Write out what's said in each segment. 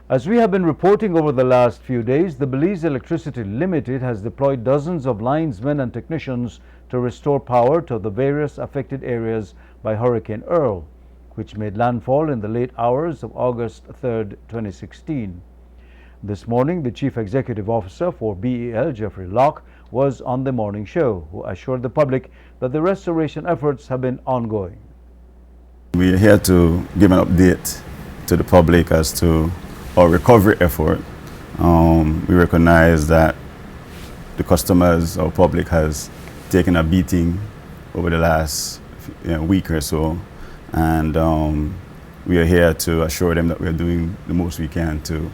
As we have been reporting over the last few days, the Belize Electricity Limited has deployed dozens of linesmen and technicians to restore power to the various affected areas by Hurricane Earl, which made landfall in the late hours of August 3, 2016. This morning, the Chief Executive Officer for BEL, Jeffrey Locke, was on the morning show, who assured the public that the restoration efforts have been ongoing. We are here to give an update to the public as to our recovery effort. We recognize that the customers, our public, has taken a beating over the last week or so, and we are here to assure them that we are doing the most we can to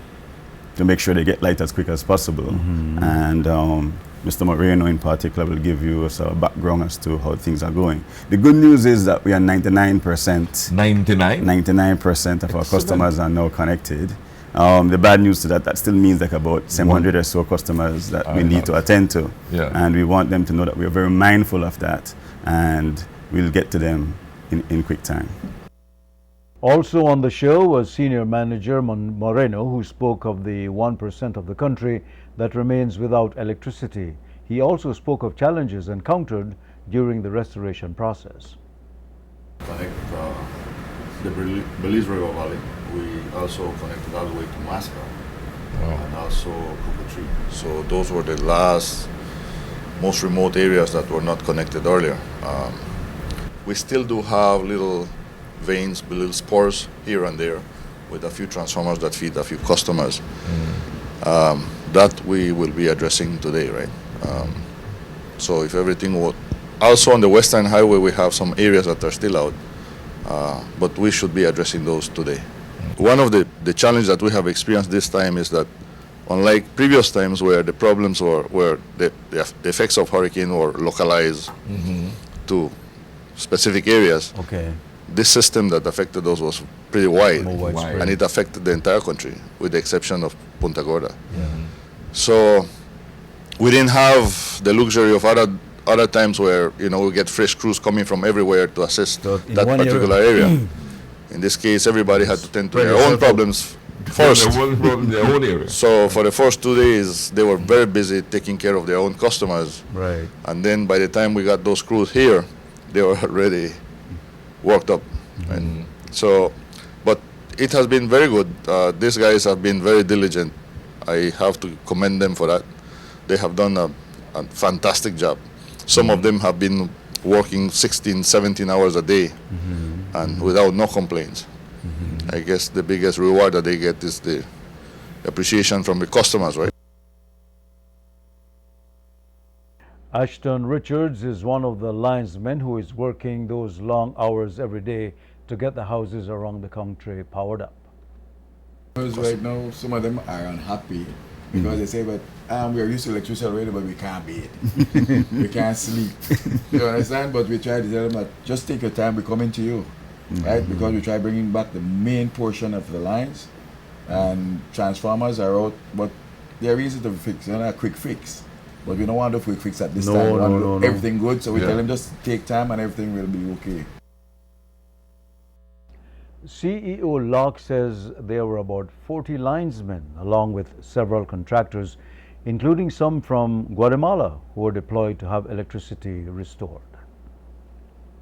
make sure they get light as quick as possible. And Mr. Moreno in particular will give you a background as to how things are going. The good news is that we are 99%. 99% of our customers are now connected. The bad news to that still means like about 700 or so customers that we need to attend to. And we want them to know that we are very mindful of that, and we'll get to them in quick time. Also on the show was Senior Manager Moreno, who spoke of the 1% of the country that remains without electricity. He also spoke of challenges encountered during the restoration process. Connect the Belize River Valley. We also connected all the way to Masca and also Cuckoo. So those were the last most remote areas that were not connected earlier. We still do have little veins, little spores here and there with a few transformers that feed a few customers. That we will be addressing today, right? So if everything would... Also on the Western Highway we have some areas that are still out, but we should be addressing those today. One of the challenges that we have experienced this time is that unlike previous times where the problems were the effects of hurricane were localized to specific areas, this system that affected those was pretty wide, and it affected the entire country with the exception of Punta Gorda. So we didn't have the luxury of other times where we get fresh crews coming from everywhere to assist that particular area. In this case, everybody had to tend to their own problems first. So for the first 2 days, they were very busy taking care of their own customers. And then by the time we got those crews here, they were already worked up. So, but it has been very good. These guys have been very diligent. I have to commend them for that. They have done a fantastic job. Some of them have been working 16, 17 hours a day and without no complaints. I guess the biggest reward that they get is the appreciation from the customers, right? Ashton Richards is one of the linesmen who is working those long hours every day to get the houses around the country powered up. Right now, some of them are unhappy because they say, but we are used to electricity already, but we can't bathe. We can't sleep. You understand? But we try to tell them that just take your time, we're coming to you. Right? Because we try bringing back the main portion of the lines, and transformers are out, but they're easy to fix. They're not a quick fix. But we don't want a quick fix at this time. We want everything good, so we tell them just take time and everything will be okay. CEO Locke says there were about 40 linesmen, along with several contractors, including some from Guatemala, who were deployed to have electricity restored.